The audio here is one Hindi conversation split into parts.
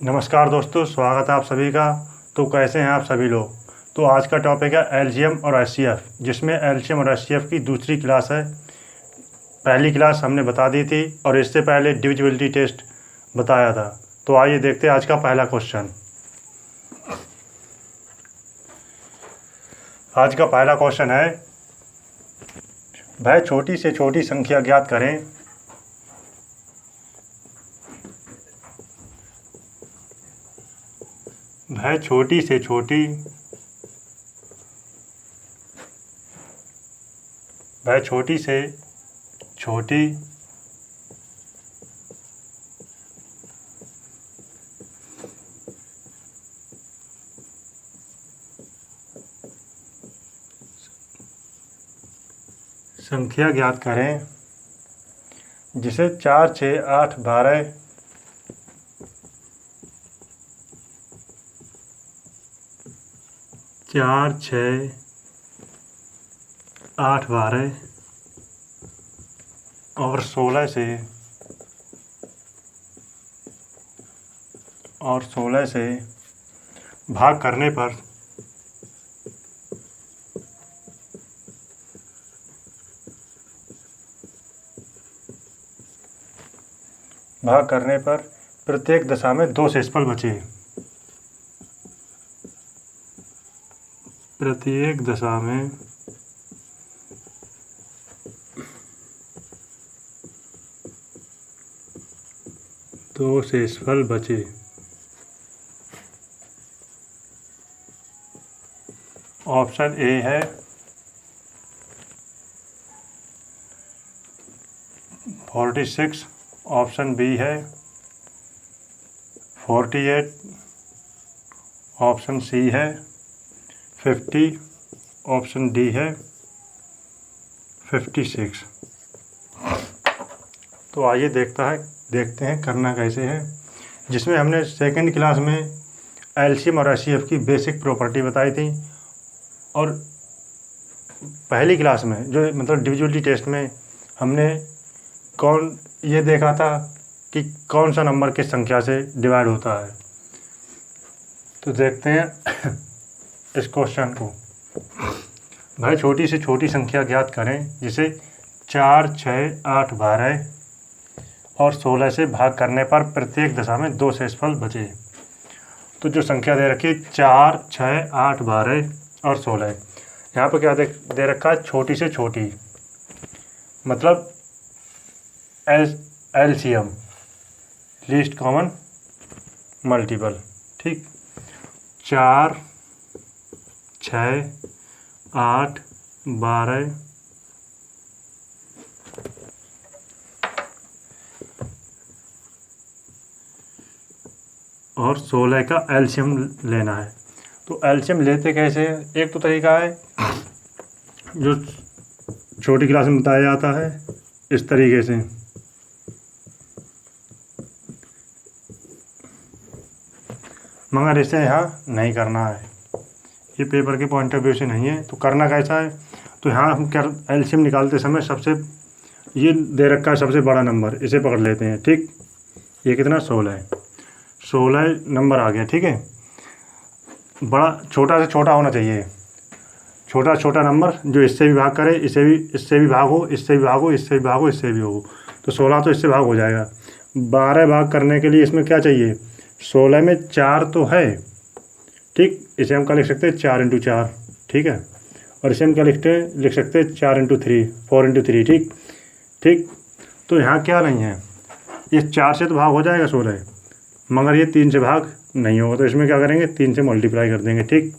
नमस्कार दोस्तों, स्वागत है आप सभी का। तो कैसे हैं आप सभी लोग। तो आज का टॉपिक है एलसीएम और एचसीएफ, जिसमें एलसीएम और एचसीएफ की दूसरी क्लास है। पहली क्लास हमने बता दी थी और इससे पहले डिविजिबिलिटी टेस्ट बताया था। तो आइए देखते हैं आज का पहला क्वेश्चन। आज का पहला क्वेश्चन है, वह छोटी से छोटी संख्या ज्ञात करें वह छोटी से छोटी संख्या ज्ञात करें जिसे 4, 6, 8, 12 4, 6, 8, 12 और 16 से भाग करने पर प्रत्येक दशा में 2 शेषफल बचे। प्रत्येक दशा में 2 शेषफल बचे। ऑप्शन ए है 46, ऑप्शन बी है 48, ऑप्शन सी है 50, ऑप्शन डी है 56। तो आइए देखते हैं करना कैसे है। जिसमें हमने सेकंड क्लास में एलसीएम और एचसीएफ की बेसिक प्रॉपर्टी बताई थी, और पहली क्लास में जो मतलब डिविजिबिलिटी टेस्ट में हमने ये देखा था कि कौन सा नंबर किस संख्या से डिवाइड होता है। तो देखते हैं इस क्वेश्चन को। भाई छोटी से छोटी संख्या ज्ञात करें जिसे 4, 6, 8, 12 और 16 से भाग करने पर प्रत्येक दशा में 2 शेषफल बचे। तो जो संख्या दे रखी 4, 6, 8, 12 और 16, यहाँ पर क्या दे रखा है, छोटी से छोटी, मतलब एलसीएम, लीस्ट कॉमन मल्टीपल। ठीक, 4, 6, 8, 12 और 16 का एलसीएम लेना है। तो एलसीएम लेते कैसे हैं? एक तो तरीका है जो छोटी क्लास में बताया जाता है, इस तरीके से। मगर इसे यहाँ नहीं करना है, ये पेपर के पॉइंट ऑफ व्यू से नहीं है। तो करना कैसा है, तो यहाँ हम क्या एलसीएम निकालते समय ये दे रखा है सबसे बड़ा नंबर, इसे पकड़ लेते हैं। ठीक, ये कितना 16 है, 16 नंबर आ गया। ठीक है, बड़ा छोटा से छोटा होना चाहिए, छोटा नंबर जो इससे भी भाग करे, इससे भी भाग हो, इससे भी भाग हो, इससे भी भाग हो, इससे भी हो। तो 16 तो इससे भाग हो जाएगा। 12 भाग करने के लिए इसमें क्या चाहिए, 16 में 4 तो है। ठीक, इसे हम क्या लिख सकते हैं, 4 × 4। ठीक है, और इसे हम क्या लिख सकते हैं 4 × 3, 4 × 3। ठीक, तो यहाँ क्या नहीं है, ये 4 से तो भाग हो जाएगा 16, मगर ये 3 से भाग नहीं होगा। तो इसमें क्या करेंगे, 3 से मल्टीप्लाई कर देंगे। ठीक,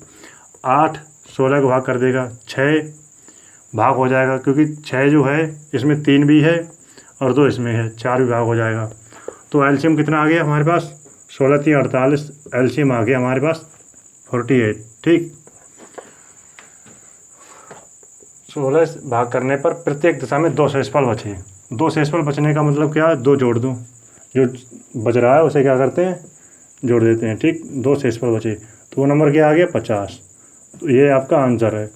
8 16 को भाग कर देगा, 6 भाग हो जाएगा, क्योंकि 6 जो है इसमें 3 भी है और 2 इसमें है, 4 भी भाग हो जाएगा। तो एलसीएम कितना आ गया हमारे पास, 16 3 48, एलसीएम आ गया हमारे पास 48। ठीक, 16 भाग करने पर प्रत्येक दशा में 2 शेषफल बचे। 2 शेषफल बचने का मतलब क्या है, 2 जोड़ दूँ, जो बच रहा है उसे क्या करते हैं, जोड़ देते हैं। ठीक, 2 शेषफल बचे, तो वो नंबर क्या आ गया, 50। तो ये आपका आंसर है।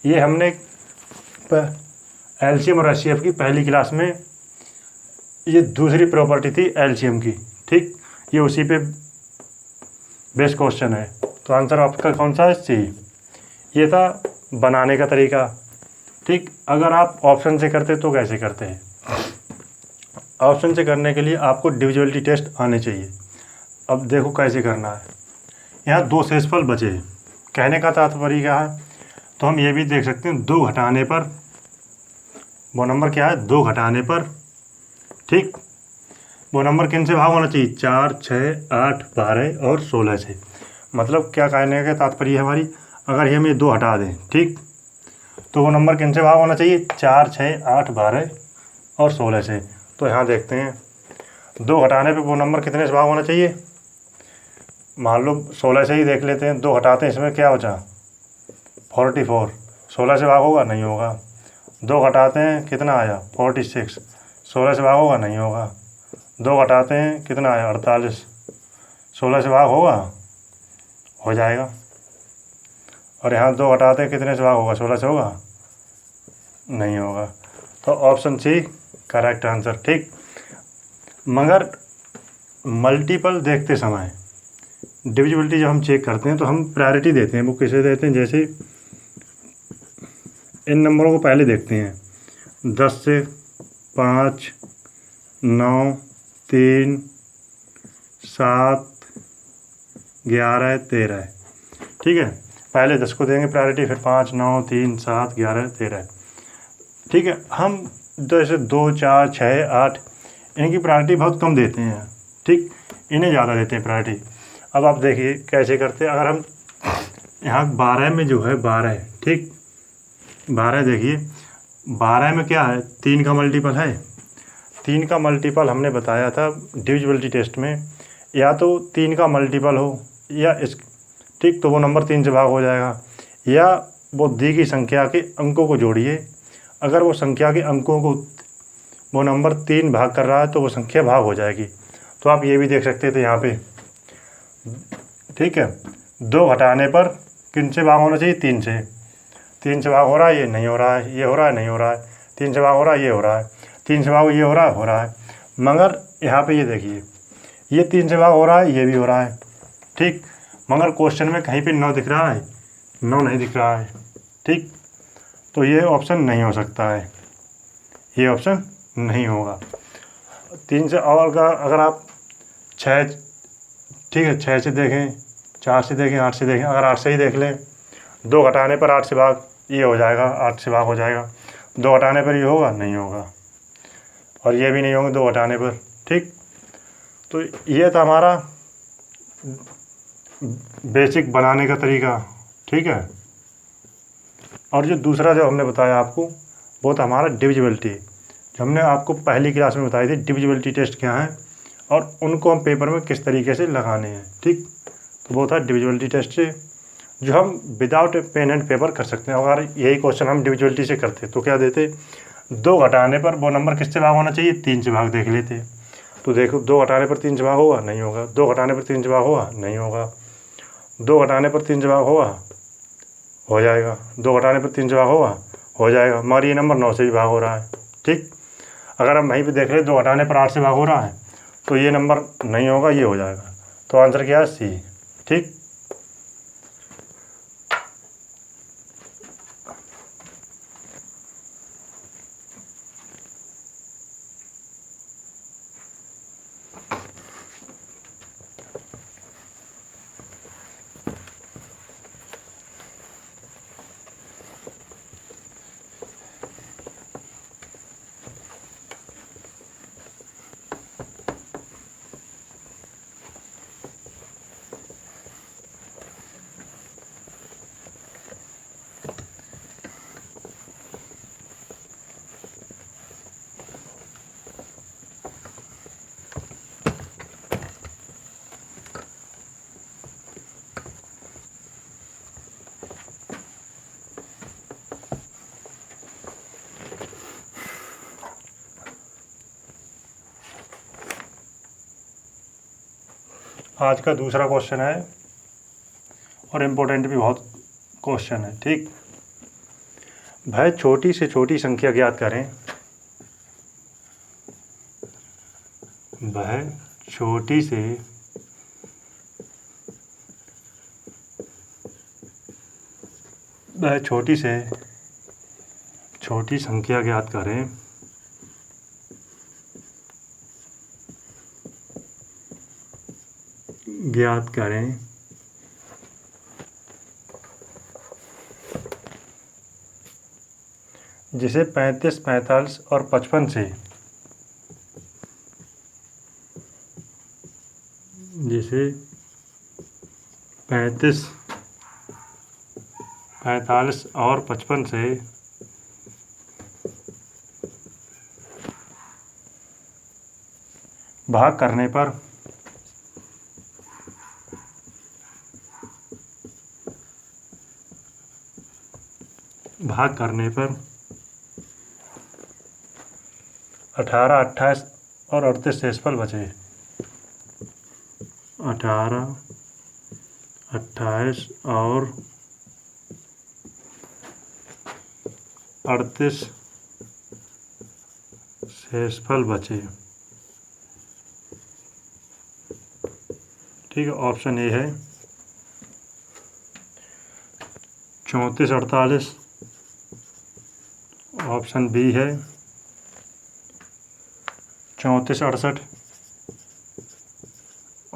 ये हमने एलसीएम और एचसीएफ की पहली क्लास में ये दूसरी प्रॉपर्टी थी एलसीएम की। ठीक, ये उसी पे बेस्ट क्वेश्चन है। तो आंसर आपका कौन सा है? सी। ये था बनाने का तरीका। ठीक, अगर आप ऑप्शन से करते तो कैसे करते हैं? ऑप्शन से करने के लिए आपको डिविजिबिलिटी टेस्ट आने चाहिए। अब देखो कैसे करना है। यहाँ 2 शेषफल बचे हैं। कहने का तात्पर्य क्या है? तो हम ये भी देख सकते हैं 2 घटाने पर, वो नंबर क्या है? 2 घटाने पर, ठीक, वो नंबर किन से भाग होना चाहिए? 4, 6, 8, 12 और 16 से। मतलब क्या कहने का तात्पर्य है हमारी, अगर हम ये 2 हटा दें, ठीक, तो वो नंबर किन से भाग होना चाहिए? 4, 6, 8, 12 और 16 से। तो यहाँ देखते हैं 2 घटाने पे वो नंबर कितने से भाग होना चाहिए? मान लो 16 से ही देख लेते हैं। 2 घटाते हैं, इसमें क्या बचा? 44। 16 से भाग होगा? नहीं होगा। 2 घटाते हैं, कितना आया? 46। 16 से भाग होगा? नहीं होगा। 2 घटाते हैं, कितना आया? 48। 16 से भाग होगा? हो जाएगा। और यहाँ 2 घटाते हैं, कितने से भाग होगा? 16 से होगा? नहीं होगा। तो ऑप्शन सी करेक्ट आंसर। ठीक, मगर मल्टीपल देखते समय डिविजिबिलिटी जब हम चेक करते हैं तो हम प्रायोरिटी देते हैं। वो किसे देते हैं? जैसे इन नंबरों को पहले देखते हैं। 10 से 5, 9, 3, 7, 11, 13। ठीक है, पहले 10 को देंगे प्रायोरिटी, फिर 5, 9, 3, 7, 11, 13। ठीक है, हम जैसे 2, 4, 6, 8 इनकी प्रायोरिटी बहुत कम देते हैं। ठीक, इन्हें ज़्यादा देते हैं प्रायोरिटी। अब आप देखिए कैसे करते हैं। अगर हम यहाँ 12 में जो है 12, ठीक, 12 देखिए, 12 में क्या है? 3 का मल्टीपल है। 3 का मल्टीपल हमने बताया था डिविजिबिलिटी टेस्ट में, या तो 3 का मल्टीपल हो या इस, ठीक, तो वो नंबर 3 से भाग हो जाएगा। या वो दी गई संख्या के अंकों को जोड़िए, अगर वो संख्या के अंकों को वो नंबर 3 भाग कर रहा है तो वो संख्या भाग हो जाएगी। तो आप ये भी देख सकते थे यहाँ पे, ठीक है, 2 घटाने पर किन से भाग होना चाहिए? 3 से। 3 से भाग हो रहा है? ये नहीं हो रहा है। ये हो रहा है? नहीं हो रहा है। 3 से भाग हो रहा है? ये हो रहा है। 3 से भाग ये हो रहा है? हो रहा है। मगर यहाँ पे ये देखिए, ये 3 से भाग हो रहा है, ये भी हो रहा है। ठीक, मगर क्वेश्चन में कहीं पे 9 दिख रहा है? 9 नहीं दिख रहा है। ठीक, तो ये ऑप्शन नहीं हो सकता है, ये ऑप्शन नहीं होगा। 3 से और का अगर आप 6, ठीक है, 6 से देखें, 4 से देखें, 8 से देखें, अगर 8 से ही देख लें, 2 घटाने पर 8 से भाग ये हो जाएगा, 8 से भाग हो जाएगा। 2 घटाने पर ये होगा? नहीं होगा। और ये भी नहीं होंगे 2 घटाने पर। ठीक, तो ये था हमारा बेसिक बनाने का तरीका। ठीक है, और जो दूसरा जो हमने बताया आपको, वो था हमारा डिविजिबिलिटी, जो हमने आपको पहली क्लास में बताई थी डिविजिबिलिटी टेस्ट क्या है और उनको हम पेपर में किस तरीके से लगाने हैं। ठीक, तो वो था डिविजिबिलिटी टेस्ट, जो हम विदाउट पेन एंड पेपर कर सकते हैं। अगर यही क्वेश्चन हम डिविजिबिलिटी से करते तो क्या देते? 2 घटाने पर वो नंबर किससे भाग होना चाहिए? 3 से भाग देख लेते। तो देखो 2 घटाने पर 3 से भाग होगा? नहीं होगा। 2 घटाने पर 3 से भाग होगा? नहीं होगा। 2 घटाने पर 3 से भाग होगा? हो जाएगा। 2 घटाने पर 3 से भाग होगा? हो जाएगा। मगर ये नंबर 9 से भी भाग हो रहा है। ठीक, अगर हम वहीं पे देख रहे 2 घटाने पर 8 से भाग हो रहा है तो ये नंबर नहीं होगा, ये हो जाएगा। तो आंसर क्या है? सी। ठीक, आज का दूसरा क्वेश्चन है और इम्पोर्टेंट भी बहुत क्वेश्चन है। ठीक, भाई छोटी से छोटी संख्या ज्ञात करें। वह छोटी से वह छोटी से छोटी संख्या ज्ञात करें जिसे 35, 45 और 55 से जिसे 35, 45 और 55 से भाग करने पर भाग करने पर 18, 28 और 38 शेषफल बचे। 18, 28 और 38 शेषफल बचे। ठीक है, ऑप्शन ए है 34, 48। ऑप्शन बी है 34, 68।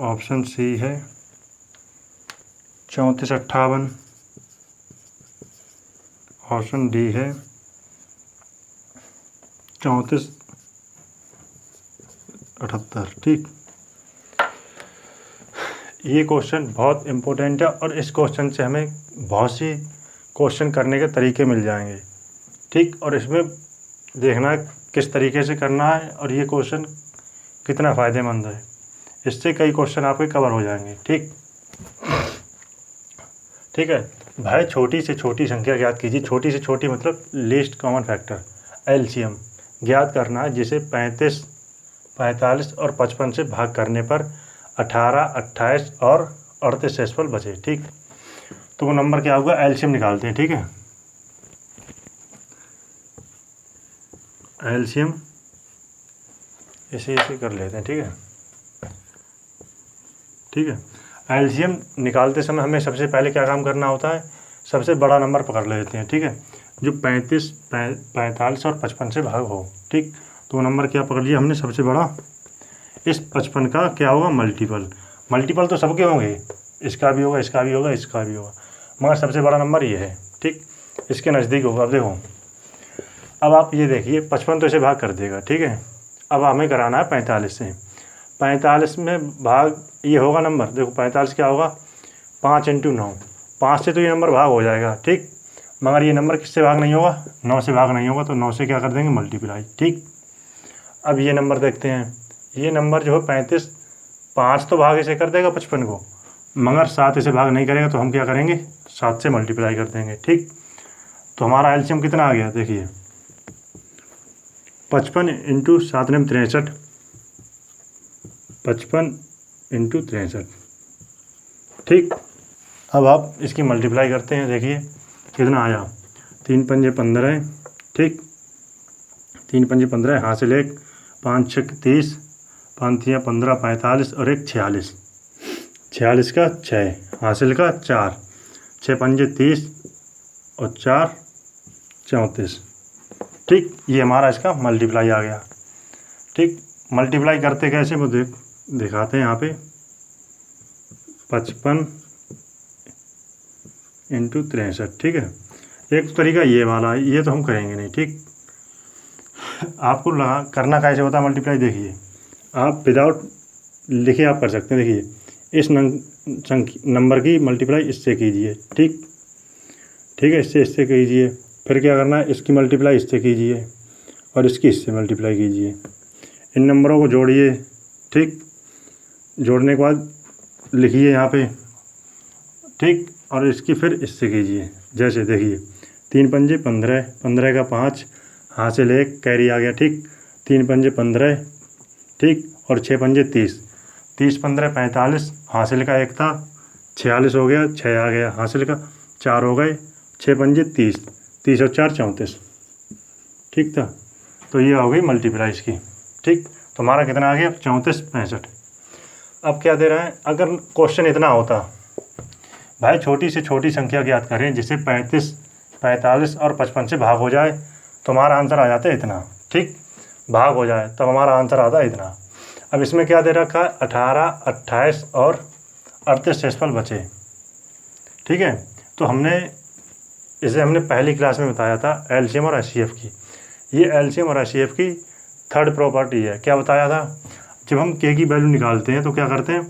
ऑप्शन सी है 34, 58। ऑप्शन डी है 34, 78। ठीक, ये क्वेश्चन बहुत इम्पोर्टेंट है और इस क्वेश्चन से हमें बहुत सी क्वेश्चन करने के तरीके मिल जाएंगे। ठीक, और इसमें देखना किस तरीके से करना है और ये क्वेश्चन कितना फ़ायदेमंद है, इससे कई क्वेश्चन आपके कवर हो जाएंगे। ठीक है भाई, छोटी से छोटी संख्या ज्ञात कीजिए। छोटी से छोटी मतलब लीस्ट कॉमन फैक्टर, एलसीएम ज्ञात करना है जिसे 35, 45 और 55 से भाग करने पर 18, 28 और 38 शेषफल बचे। ठीक, तो वो नंबर क्या होगा, एलसीएम निकालते हैं। ठीक है, एलसीएम इसे कर लेते हैं। ठीक है, एलसीएम निकालते समय हमें सबसे पहले क्या काम करना होता है, सबसे बड़ा नंबर पकड़ लेते हैं। ठीक है, जो 35, 45 और 55 से भाग हो। ठीक, तो वो नंबर क्या पकड़ लिया हमने, सबसे बड़ा। इस 55 का क्या होगा, मल्टीपल तो सबके होंगे, इसका भी होगा, इसका भी होगा, इसका भी होगा, मगर सबसे बड़ा नंबर ये है। ठीक, इसके नज़दीक होगा। अब देखो, अब आप ये देखिए 55 तो इसे भाग कर देगा। ठीक है, अब हमें कराना है 45 से। 45 में भाग ये होगा नंबर, देखो 45 क्या होगा, 5 × 9, 5 से तो ये नंबर भाग हो जाएगा। ठीक, मगर ये नंबर किससे भाग नहीं होगा, 9 से भाग नहीं होगा, तो 9 से क्या कर देंगे, मल्टीप्लाई। ठीक, अब ये नंबर देखते हैं, ये नंबर जो है 35, 5 तो भाग इसे कर देगा 55 को, मगर 7 इसे भाग नहीं करेगा, तो हम क्या करेंगे, 7 से मल्टीप्लाई कर देंगे। ठीक, तो हमारा एलसीएम कितना आ गया, देखिए 55 × 7 × 63, 55 × 63। ठीक, अब आप इसकी मल्टीप्लाई करते हैं, देखिए कितना आया, 3 × 5 = 15। ठीक, 3 × 5 = 15, हासिल 1, 5 × 6 = 30, 5 × 3 = 15, 45 और 1 46, 46 का 6, हासिल का 4, 6 × 5 = 30 और 4 34। ठीक, ये हमारा इसका मल्टीप्लाई आ गया। ठीक, मल्टीप्लाई करते कैसे वो दिखाते हैं यहाँ पे, 55 × 63। ठीक है, एक तो तरीका ये वाला है, ये तो हम करेंगे नहीं। ठीक, आपको करना कैसे होता है मल्टीप्लाई, देखिए आप विदाउट लिखे आप कर सकते हैं। देखिए इस नंबर की मल्टीप्लाई इससे कीजिए। ठीक है, इससे कीजिए, फिर क्या करना है, इसकी मल्टीप्लाई इससे कीजिए और इसकी इससे मल्टीप्लाई कीजिए, इन नंबरों को जोड़िए। ठीक, जोड़ने के बाद लिखिए यहाँ पे। ठीक, और इसकी फिर इससे कीजिए, जैसे देखिए 3 × 5 = 15, 15 का 5, हासिल 1, कैरी आ गया। ठीक, 3 × 5 = 15। ठीक, और 6 × 5 = 30, 30 × 15 = 45, हासिल का 1 था, 46 हो गया, 6 आ गया, हासिल का 4 हो गए, 6 × 5 = 30, 30 और 4 = 34। ठीक था, तो ये हो गई मल्टीप्लाई इसकी। ठीक, तो हमारा कितना आ गया, 34, 65। अब क्या दे रहा है, अगर क्वेश्चन इतना होता, भाई छोटी से छोटी संख्या ज्ञात करें जिसे 35, 45 और 55 से भाग हो जाए तो हमारा आंसर आ जाता है इतना। ठीक, भाग हो जाए तब हमारा आंसर आता है इतना। अब इसमें क्या दे रखा है, 18, 28 और 38 शेषफल बचे। ठीक है, तो हमने पहली क्लास में बताया था एलसीएम और एचसीएफ की। ये एलसीएम और एचसीएफ की थर्ड प्रॉपर्टी है। क्या बताया था, जब हम के की वैल्यू निकालते हैं तो क्या करते हैं,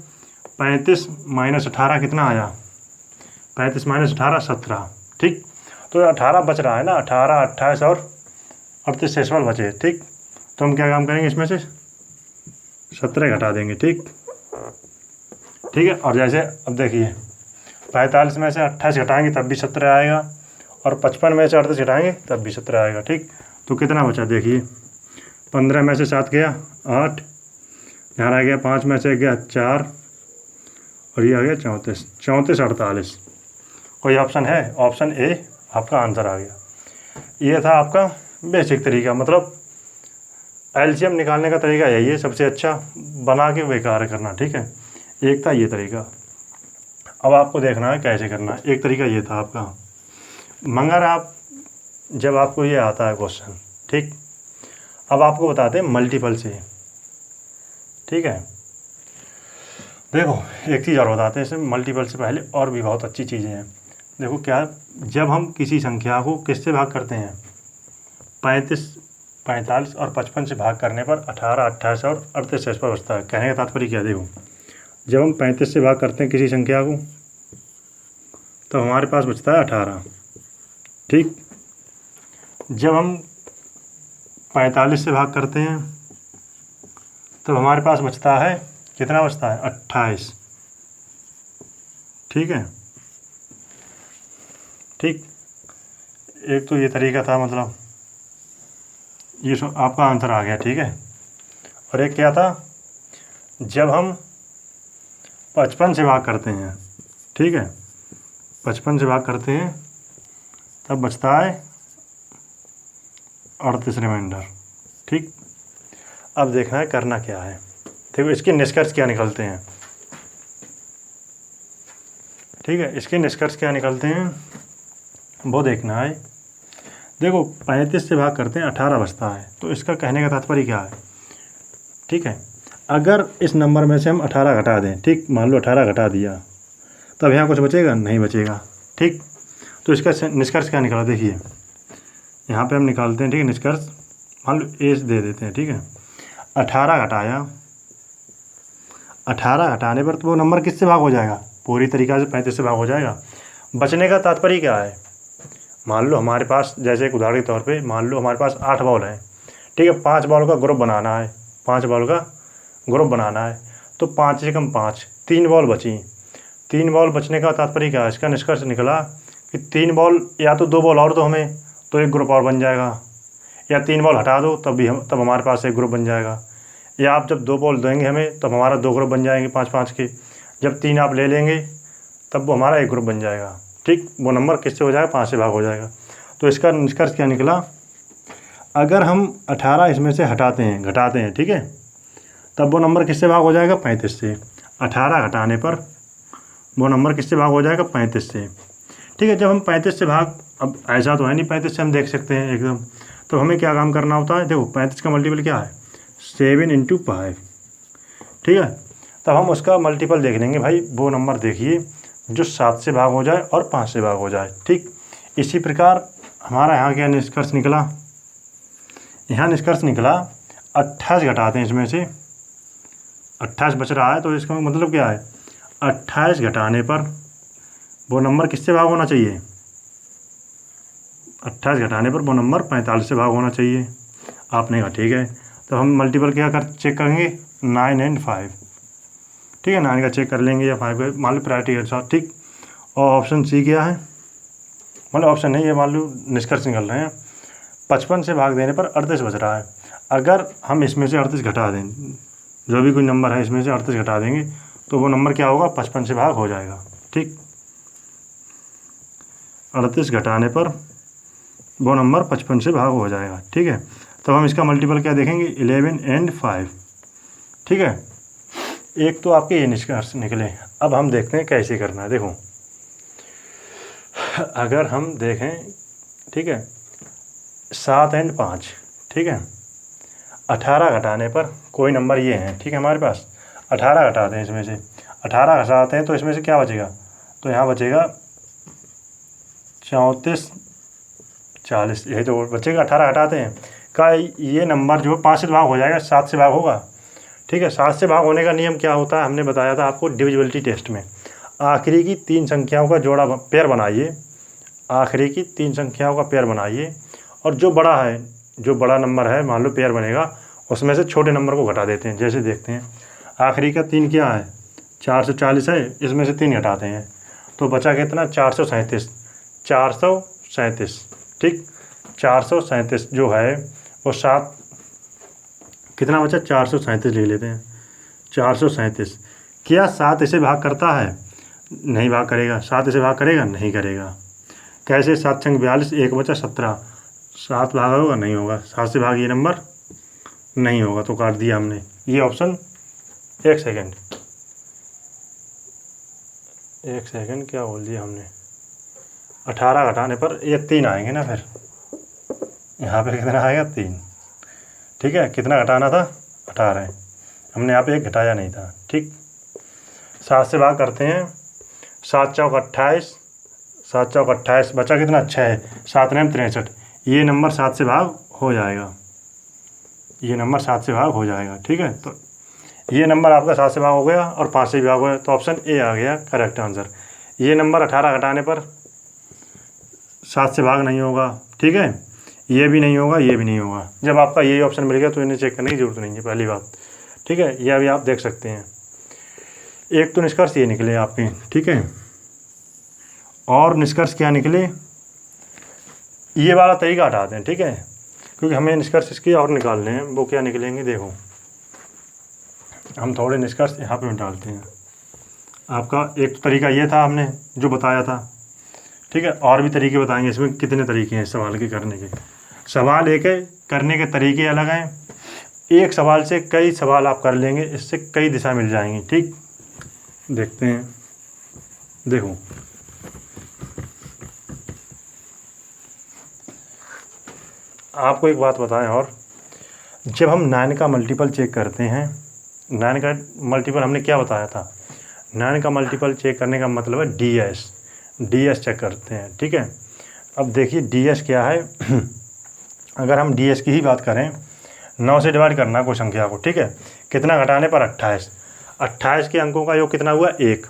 35 माइनस 18 कितना आया, 35 माइनस 18 17। ठीक, तो 18 बच रहा है ना, 18, 28 और 38 शेषफल बचे। ठीक, तो हम क्या काम करेंगे, इसमें से 17 घटा देंगे। ठीक है, और जैसे अब देखिए 45 में से 28 घटाएंगे तब भी 17 आएगा, और 55 में से 38 घटाएंगे तब भी 17 आएगा। ठीक, तो कितना बचा देखिए, 15 में से 7 गया 8, यहाँ रह गया 5 में से गया 4, और ये आ गया 34, 34 48। कोई ऑप्शन है, ऑप्शन ए आपका आंसर आ गया। ये था आपका बेसिक तरीका, मतलब एलसीएम निकालने का तरीका यही है, सबसे अच्छा बना के वही कार्य करना। ठीक है, एक था ये तरीका। अब आपको देखना है कैसे करना है। एक तरीका ये था आपका, मगर आप जब आपको ये आता है क्वेश्चन, ठीक, अब आपको बताते हैं मल्टीपल से। ठीक है, देखो एक चीज़ और बताते हैं इसमें, मल्टीपल से पहले और भी बहुत अच्छी चीज़ें हैं। देखो क्या, जब हम किसी संख्या को किससे भाग करते हैं, 35, 45 और 55 से भाग करने पर 18, 28 और 38 शेषफल बचता है। कहने का तात्पर्य क्या, देखो जब हम 35 से भाग करते हैं किसी संख्या को तो हमारे पास बचता है 18। ठीक, जब हम 45 से भाग करते हैं तो हमारे पास बचता है, कितना बचता है, 28। ठीक है, ठीक, एक तो ये तरीका था, मतलब ये आपका आंसर आ गया। ठीक है, और एक क्या था, जब हम 55 से भाग करते हैं, ठीक है, 55 से भाग करते हैं तब बचता है 38 रिमाइंडर। ठीक, अब देखना है करना क्या है। देखो इसके निष्कर्ष क्या निकलते हैं। ठीक है, इसके निष्कर्ष क्या निकलते हैं वो देखना है। देखो 35 से भाग करते हैं 18 बचता है, तो इसका कहने का तात्पर्य क्या है। ठीक है, अगर इस नंबर में से हम 18 घटा दें, ठीक, मान लो 18 घटा दिया, तब यहाँ कुछ बचेगा, नहीं बचेगा। ठीक, तो इसका निष्कर्ष क्या निकला, देखिए यहाँ पे हम निकालते हैं। ठीक है, निष्कर्ष मान लो ए दे देते हैं। ठीक है, 18 घटाया, 18 घटाने पर तो वो नंबर किससे भाग हो जाएगा, पूरी तरीक़ा से 35 से भाग हो जाएगा। बचने का तात्पर्य क्या है, मान लो हमारे पास, जैसे एक उदाहरण के तौर पे मान लो हमारे पास 8 बॉल हैं। ठीक है, 5 बॉल का ग्रुप बनाना है, 5 बॉल का ग्रुप बनाना है, तो 5 से कम 5, 3 बॉल बची। 3 बॉल बचने का तात्पर्य क्या है, इसका निष्कर्ष निकला कि 3 बॉल, या तो 2 बॉल और दो हमें तो एक ग्रुप और बन जाएगा, या 3 बॉल हटा दो तब हमारे पास एक ग्रुप बन जाएगा, या आप जब 2 बॉल देंगे हमें तब हमारा 2 ग्रुप बन जाएंगे 5-5 के, जब 3 आप ले लेंगे तब वो हमारा एक ग्रुप बन जाएगा। ठीक, वो नंबर किससे हो जाएगा, 5 से भाग हो जाएगा। तो इसका निष्कर्ष क्या निकला, अगर हम 18 इसमें से हटाते हैं, घटाते हैं, ठीक है, तब वो नंबर किससे भाग हो जाएगा, 35 से। 18 घटाने पर वो नंबर किससे भाग हो जाएगा, 35 से। ठीक है, जब हम 35 से भाग, अब ऐसा तो है नहीं 35 से हम देख सकते हैं एकदम, तो हमें क्या काम करना होता है, देखो 35 का मल्टीपल क्या है, 7 × 5। ठीक है, तब हम उसका मल्टीपल देख लेंगे भाई, वो नंबर देखिए जो 7 से भाग हो जाए और 5 से भाग हो जाए। ठीक, इसी प्रकार हमारा यहाँ क्या निष्कर्ष निकला, यहाँ निष्कर्ष निकला 28 घटाते हैं इसमें से, 28 बच रहा है, तो इसका मतलब क्या है, 28 घटाने पर वो नंबर किससे भाग होना चाहिए, 28 घटाने पर वो नंबर 45 से भाग होना चाहिए। आपने कहा ठीक है, तो हम मल्टीपल क्या चेक करेंगे, 9 और 5। ठीक है, 9 का चेक कर लेंगे या 5 का, मान लो प्रायोरिटी के साथ। ठीक, और ऑप्शन सी क्या है, मतलब ऑप्शन नहीं है, मान लो निष्कर्ष निकल रहे हैं, 55 से भाग देने पर 38 बच रहा है। अगर हम इसमें से 38 घटा दें, जो भी कोई नंबर है इसमें से 38 घटा देंगे तो वो नंबर क्या होगा, 55 से भाग हो जाएगा। ठीक, 38 घटाने पर वो नंबर 55 से भाग हो जाएगा। ठीक है, तो हम इसका मल्टीपल क्या देखेंगे, 11 और 5। ठीक है, एक तो आपके ये निष्कर्ष निकले। अब हम देखते हैं कैसे करना है। देखो अगर हम देखें ठीक है, 7 एंड 5, ठीक है। 18 घटाने पर कोई नंबर ये हैं, ठीक है, हमारे पास 18 घटाते हैं इसमें से, 18 घटाते हैं तो इसमें से क्या बचेगा, तो यहाँ बचेगा 34 40, यही तो बचेगा। 18 हटाते हैं का ये नंबर जो 5 से भाग हो जाएगा, 7 से भाग होगा, ठीक है। 7 से भाग होने का नियम क्या होता है, हमने बताया था आपको डिविजिबिलिटी टेस्ट में। आखिरी की 3 संख्याओं का जोड़ा पेयर बनाइए, आखिरी की 3 संख्याओं का पेयर बनाइए, और जो बड़ा है, जो बड़ा नंबर है मान लो पेयर बनेगा, उसमें से छोटे नंबर को घटा देते हैं। जैसे देखते हैं आखिरी का 3 क्या है, 440 है, इसमें से 3 घटाते हैं तो बचा कितना, 437, 437, ठीक। 437 जो है वो 7, कितना बचा, 437 लिख लेते हैं। 437 क्या 7 इसे भाग करता है, नहीं भाग करेगा। 7 इसे भाग करेगा, नहीं करेगा। कैसे, 7 छंग 42, 1 बचा 17, 7 भाग होगा, नहीं होगा। 7 से भाग ये नंबर नहीं होगा, तो काट दिया हमने ये ऑप्शन। एक सेकंड क्या बोल दिया हमने, 18 घटाने पर ये 3 आएंगे ना, फिर यहाँ पे कितना आएगा, 3, ठीक है। कितना घटाना था, 18, हमने यहाँ पे 1 घटाया नहीं था, ठीक। 7 से भाग करते हैं, 7 चौक 28, 7 चौक 28, बचा कितना, 6, 7 9 63, ये नंबर 7 से भाग हो जाएगा, ये नंबर 7 से भाग हो जाएगा, ठीक है। तो ये नंबर आपका 7 से भाग हो गया और 5 से भी भाग हो गया, तो ऑप्शन ए आ गया करेक्ट आंसर। ये नंबर 18 घटाने पर 7 से भाग नहीं होगा, ठीक है। ये भी नहीं होगा, ये भी नहीं होगा। जब आपका यही ऑप्शन मिल गया तो इन्हें चेक करने की जरूरत नहीं है, पहली बात, ठीक है। यह अभी आप देख सकते हैं। एक तो निष्कर्ष ये निकले आपके, ठीक है। और निष्कर्ष क्या निकले, ये वाला तरीका हटाते हैं, ठीक है, क्योंकि हमें निष्कर्ष इसके और निकालने हैं। वो क्या निकलेंगे, देखो हम थोड़े निष्कर्ष यहाँ पे डालते हैं। आपका एक तो तरीका ये था हमने जो बताया था, ठीक है। और भी तरीके बताएंगे, इसमें कितने तरीके हैं सवाल के करने के। सवाल एक है, करने के तरीके अलग हैं। एक सवाल से कई सवाल आप कर लेंगे, इससे कई दिशा मिल जाएंगी, ठीक। देखते हैं, देखो आपको एक बात बताएं, और जब हम 9 का मल्टीपल चेक करते हैं, 9 का मल्टीपल हमने क्या बताया था, 9 का मल्टीपल चेक करने का मतलब है डीएस चेक करते हैं, ठीक है। अब देखिए डीएस क्या है अगर हम डीएस की ही बात करें, 9 से डिवाइड करना कोई संख्या को, ठीक है। कितना घटाने पर, 28, 28 के अंकों का योग कितना हुआ, 1,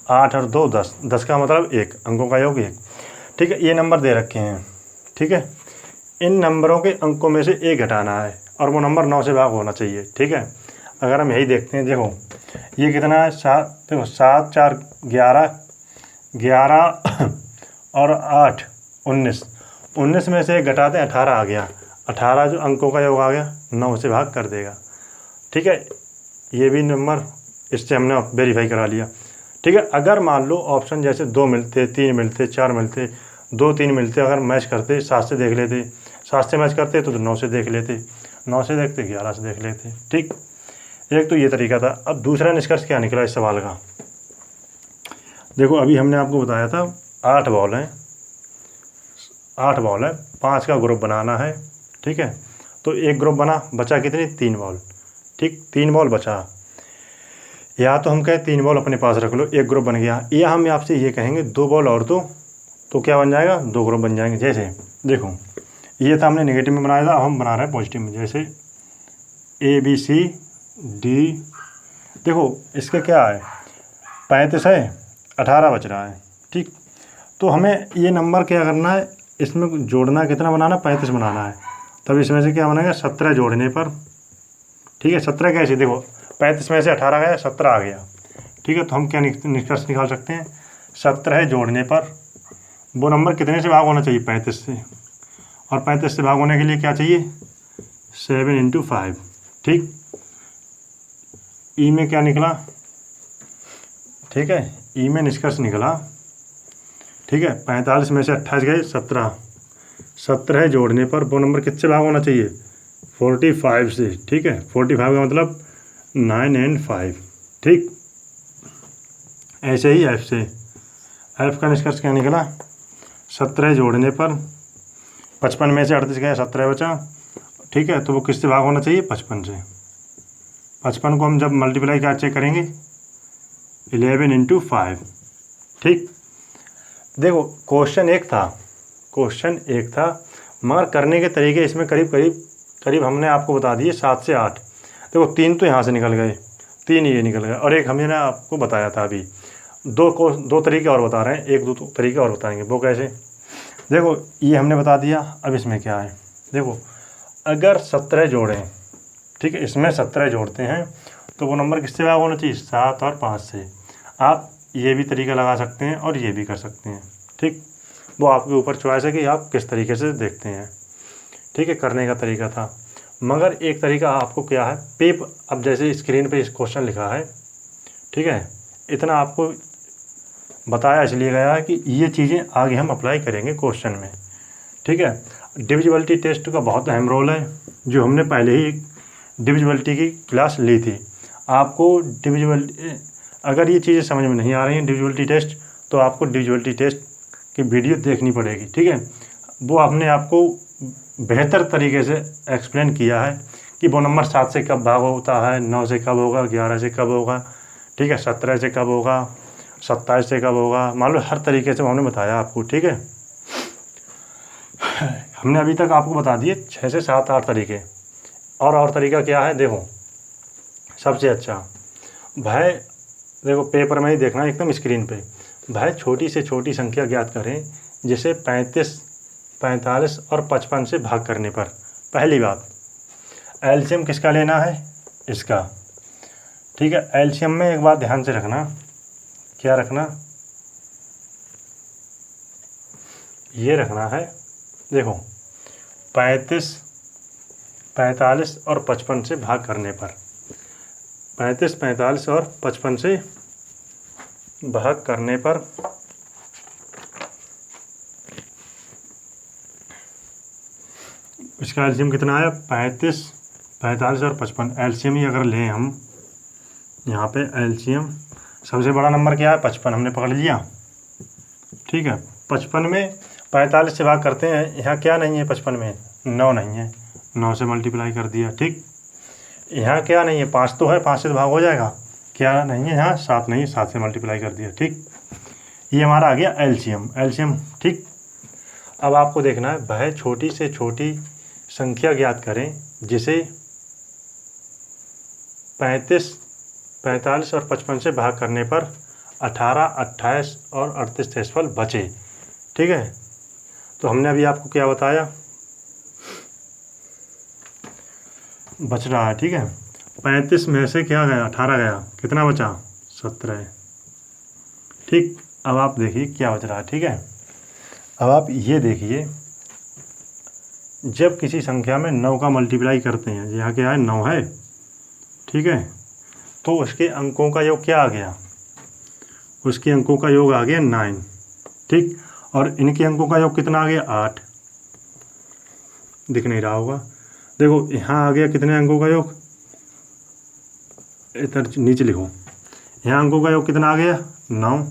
8 और 2 10, 10 का मतलब 1, अंकों का योग 1, ठीक है। ये नंबर दे रखे हैं, ठीक है। इन नंबरों के अंकों में से 1 घटाना है और वो नंबर 9 से भाग होना चाहिए, ठीक है। अगर हम यही देखते हैं, देखो ये कितना है, 7, देखो 7 4 11, 11 और 8 19, 19 में से 1 घटाते हैं, 18 आ गया। 18 जो अंकों का योग आ गया, 9 से भाग कर देगा, ठीक है। ये भी नंबर इससे हमने वेरीफाई करा लिया, ठीक है। अगर मान लो ऑप्शन जैसे 2 मिलते, 3 मिलते, 4 मिलते, 2 3 मिलते, अगर मैच करते 7 से देख लेते, 7 से मैच करते तो 9 से देख लेते, 9 से देखते 11 से देख लेते, ठीक। एक तो ये तरीका था। अब दूसरा निष्कर्ष क्या निकला इस सवाल का, देखो अभी हमने आपको बताया था 8 बॉल हैं, 8 बॉल है, 5 का ग्रुप बनाना है, ठीक है। तो एक ग्रुप बना, बचा कितनी, 3 बॉल, ठीक। 3 बॉल बचा, या तो हम कहें 3 बॉल अपने पास रख लो, एक ग्रुप बन गया, या हम आपसे ये कहेंगे 2 बॉल और दो, तो क्या बन जाएगा, 2 ग्रुप बन जाएंगे। जैसे देखो ये था हमने नेगेटिव में बनाया था, अब हम बना रहे हैं पॉजिटिव में। जैसे ABC D, देखो इसका क्या है, 35 है, 18 बच रहा है, ठीक। तो हमें ये नंबर क्या करना है, इसमें जोड़ना कितना बनाना, 35 बनाना है। तब इसमें से क्या बनेगा, 17 जोड़ने पर, ठीक है। 17 कैसे, देखो 35 में से 18 गया, 17 आ गया, ठीक है। तो हम क्या निष्कर्ष निकाल सकते हैं, 17 जोड़ने पर वो नंबर कितने से भाग होना चाहिए, 35 से, और 35 से भाग होने के लिए क्या चाहिए, 7 × 5, ठीक। ई में क्या निकला, ठीक है, ई में निष्कर्ष निकला, ठीक है। 45 में से 28 गए, 17 जोड़ने पर वो नंबर किससे भाग होना चाहिए, 45 से, ठीक है। 45 का मतलब 9 और 5, ठीक। ऐसे ही एफ से, एफ का निष्कर्ष क्या निकला, 17 जोड़ने पर 55 में से 38 गया, 17 बचा, ठीक है। तो वो किससे भाग होना चाहिए? 55 से। 55 को हम जब मल्टीप्लाई क्या चेक करेंगे? 11 इंटू 5, ठीक। देखो क्वेश्चन एक था मगर करने के तरीके इसमें करीब हमने आपको बता दिए 7 से 8। देखो 3 तो यहाँ से निकल गए, 3 ये निकल गए, और एक हमने ना आपको बताया था अभी, दो तरीके और बता रहे हैं, एक दो तरीके और बताएंगे। वो कैसे? देखो ये हमने बता दिया। अब इसमें क्या है, देखो अगर 17 जोड़ें, ठीक है, इसमें 17 जोड़ते हैं तो वो नंबर किससे भाग होना चाहिए? 7 और 5 से। आप ये भी तरीका लगा सकते हैं और ये भी कर सकते हैं, ठीक। वो आपके ऊपर चॉइस है कि आप किस तरीके से देखते हैं, ठीक है। करने का तरीका था, मगर एक तरीका आपको क्या है, अब जैसे स्क्रीन पे इस क्वेश्चन लिखा है, ठीक है, इतना आपको बताया इसलिए गया है कि ये चीज़ें आगे हम अप्लाई करेंगे क्वेश्चन में, ठीक है। डिविजिबिलिटी टेस्ट का बहुत अहम रोल है, जो हमने पहले ही डिविजिबिलिटी की क्लास ली थी। आपको डिविजिबिलिटी, अगर ये चीज़ें समझ में नहीं आ रही हैं डिविजिबिलिटी टेस्ट, तो आपको डिविजिबिलिटी टेस्ट की वीडियो देखनी पड़ेगी, ठीक है। वो हमने आपको बेहतर तरीके से एक्सप्लेन किया है कि वो नंबर 7 से कब भाग होता है, 9 से कब होगा, 11 से कब होगा, ठीक है, 17 से कब होगा, 27 से कब होगा, मान लो हर तरीके से हमने बताया आपको, ठीक है। हमने अभी तक आपको बता दिए 6 से 7 8 तरीके। और तरीका क्या है? देखो सबसे अच्छा भाई, देखो पेपर में ही देखना एकदम स्क्रीन पे, भाई छोटी से छोटी संख्या ज्ञात करें जिसे 35, 45 और 55 से भाग करने पर। पहली बात, एलसीएम किसका लेना है? इसका, ठीक है। एलसीएम में एक बात ध्यान से रखना, क्या रखना? ये रखना है, देखो 35, 45 और 55 से भाग करने पर, 35, 45 और 55 से भाग करने पर इसका एलसीएम कितना आया? 35, 45 और 55। एलसीएम ही अगर लें हम, यहाँ पे एलसीएम सबसे बड़ा नंबर क्या है? 55 हमने पकड़ लिया, ठीक है। 55 में 45 से भाग करते हैं, यहाँ क्या नहीं है? 55 में 9 नहीं है, 9 से मल्टीप्लाई कर दिया, ठीक। यहाँ क्या नहीं है? 5 तो है, 5 से तो भाग हो जाएगा। क्या नहीं है यहाँ? 7 नहीं है, 7 से मल्टीप्लाई कर दिया, ठीक। ये हमारा आ गया एलसीएम, ठीक। अब आपको देखना है वह छोटी से छोटी संख्या ज्ञात करें जिसे 35, 45 और 55 से भाग करने पर 18, 28 और 38 शेषफल बचे, ठीक है। तो हमने अभी आपको क्या बताया? बच रहा है, ठीक है। 35 में से क्या गया? 18 गया, कितना बचा? 17, ठीक। अब आप देखिए क्या बच रहा है, ठीक है। अब आप ये देखिए, जब किसी संख्या में 9 का मल्टीप्लाई करते हैं, यहाँ क्या है? 9 है, ठीक है, तो उसके अंकों का योग क्या आ गया? उसके अंकों का योग आ गया 9, ठीक। और इनके अंकों का योग कितना आ गया? 8। दिख नहीं रहा होगा, देखो यहाँ आ गया कितने अंकों का योग? इधर नीचे लिखो, यहाँ अंकों का योग कितना आ गया? 9।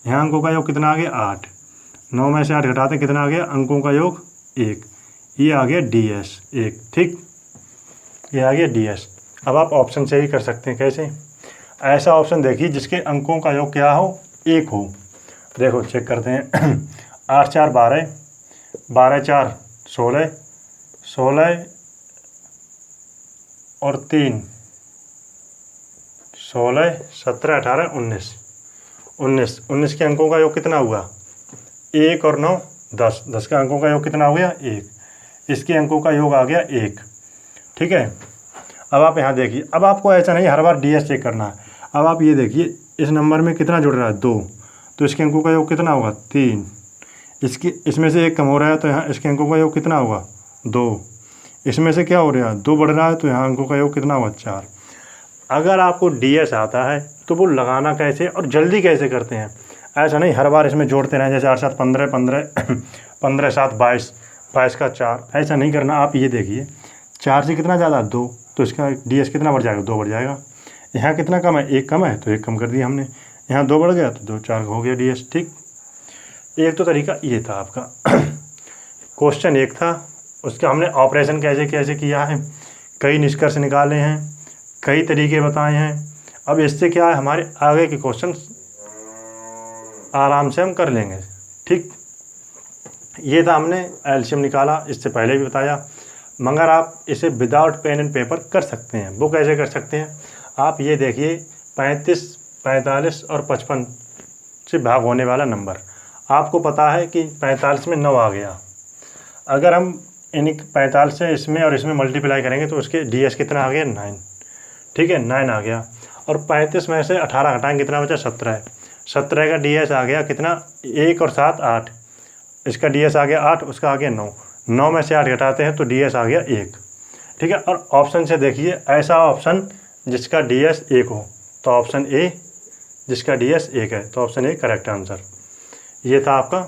यहाँ अंकों का योग कितना आ गया? 8। 9 में से 8 घटाते हैं, कितना आ गया? अंकों का योग 1। ये आ गया DS 1, ठीक। ये आ गया DS। अब आप ऑप्शन से ही कर सकते हैं। कैसे? ऐसा ऑप्शन देखिए जिसके अंकों का योग क्या हो? 1 हो। देखो चेक करते हैं 8 4 12, 12 4 16, 16 और 3 16, 17, 18, 19, 19 के अंकों का योग कितना हुआ? 1 और 9 10, 10 के अंकों का योग कितना हो गया? 1। इसके अंकों का योग आ गया 1, ठीक है। अब आप यहाँ देखिए, अब आपको ऐसा नहीं हर बार DS चेक करना है। अब आप ये देखिए, इस नंबर में कितना जुड़ रहा है? 2, तो इसके अंकों का योग कितना होगा? 3। इसमें से 1 कम हो रहा है, तो यहाँ इसके अंकों का योग कितना होगा? 2। इसमें से क्या हो रहा है? 2 बढ़ रहा है, तो यहाँ अंकों का योग कितना होगा? 4। अगर आपको DS आता है तो वो लगाना कैसे और जल्दी कैसे करते हैं, ऐसा नहीं हर बार इसमें जोड़ते रहें, जैसे 8 7 15, 15 15 7 22, 22 का 4, ऐसा नहीं करना। आप ये देखिए, 4 से कितना ज़्यादा? 2, तो इसका DS कितना बढ़ जाएगा? 2 बढ़ जाएगा। यहाँ कितना कम है? 1 कम है, तो 1 कम कर दिया हमने। यहाँ 2 बढ़ गया, तो 2 4 हो गया DS, ठीक। एक तो तरीका ये था आपका। क्वेश्चन एक था, उसका हमने ऑपरेशन कैसे कैसे किया है, कई निष्कर्ष निकाले हैं, कई तरीके बताए हैं। अब इससे क्या है, हमारे आगे के क्वेश्चन आराम से हम कर लेंगे। ठीक, ये था हमने एलसीएम निकाला, इससे पहले भी बताया। मगर आप इसे विदाउट पेन एंड पेपर कर सकते हैं। वो कैसे कर सकते हैं, आप ये देखिए 35, 45 और 55 से भाग होने वाला नंबर आपको पता है कि 45 में 9 आ गया। अगर हम इन 45 से इसमें और इसमें मल्टीप्लाई करेंगे तो उसके डीएस कितना आ गया, 9। ठीक है, 9 आ गया। और 35 में से 18 घटाएंगे, कितना बचा, 17। 17 का डीएस आ गया कितना, 1 और 7 8। इसका डीएस आ गया 8, उसका आ गया 9। 9 में से 8 घटाते हैं तो डीएस आ गया 1। ठीक है, और ऑप्शन से देखिए ऐसा ऑप्शन जिसका डीएस 1 हो, तो ऑप्शन ए, जिसका डीएस 1 है तो ऑप्शन ए करेक्ट आंसर। ये था आपका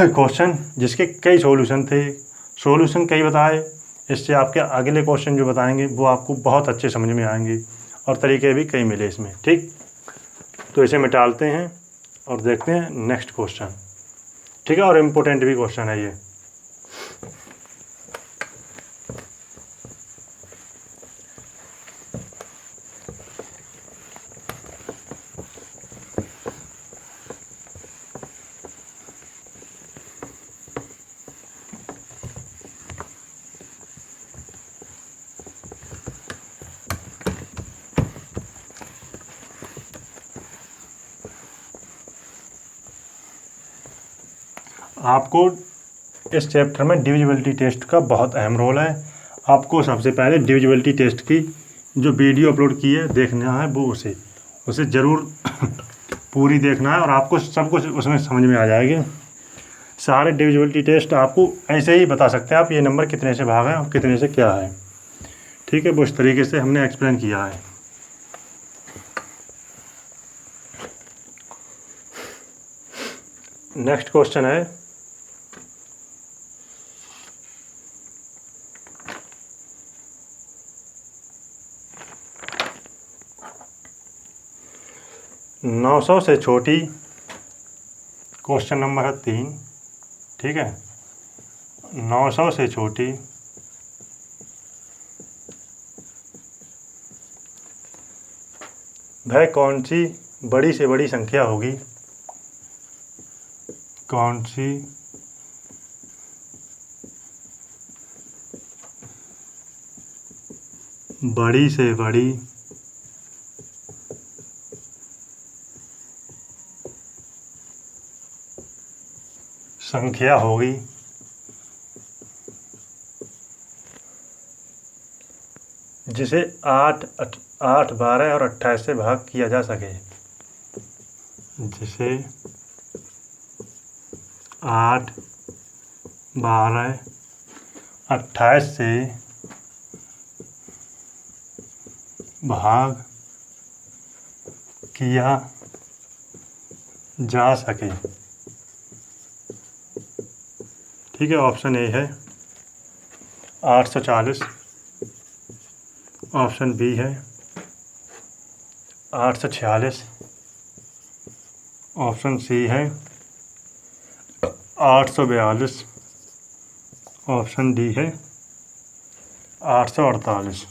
क्वेश्चन जिसके कई सॉल्यूशन थे, सॉल्यूशन कई बताए। इससे आपके अगले क्वेश्चन जो बताएंगे वो आपको बहुत अच्छे समझ में आएंगे और तरीके भी कई मिले इसमें। ठीक, तो इसे मिटालते हैं और देखते हैं नेक्स्ट क्वेश्चन। ठीक है, और इम्पोर्टेंट भी क्वेश्चन है ये। आपको इस चैप्टर में डिविजिबिलिटी टेस्ट का बहुत अहम रोल है। आपको सबसे पहले डिविजिबिलिटी टेस्ट की जो वीडियो अपलोड की है देखना है, वो उसे ज़रूर पूरी देखना है और आपको सब कुछ उसमें समझ में आ जाएगी। सारे डिविजिबिलिटी टेस्ट आपको ऐसे ही बता सकते हैं आप, ये नंबर कितने से भागा है और कितने से क्या है। ठीक है, वो इस तरीके से हमने एक्सप्लेन किया है। नेक्स्ट क्वेश्चन है, नौ सौ से छोटी, क्वेश्चन नंबर है 3। ठीक है, 900 से छोटी वह कौन सी बड़ी से बड़ी संख्या होगी, कौन सी बड़ी से बड़ी संख्या होगी जिसे 8, 12 और 28 से भाग किया जा सके, जिसे 8, 12, 28 से भाग किया जा सके। ठीक है, ऑप्शन ए है 840, ऑप्शन बी है 846, ऑप्शन सी है 842, ऑप्शन डी है 848।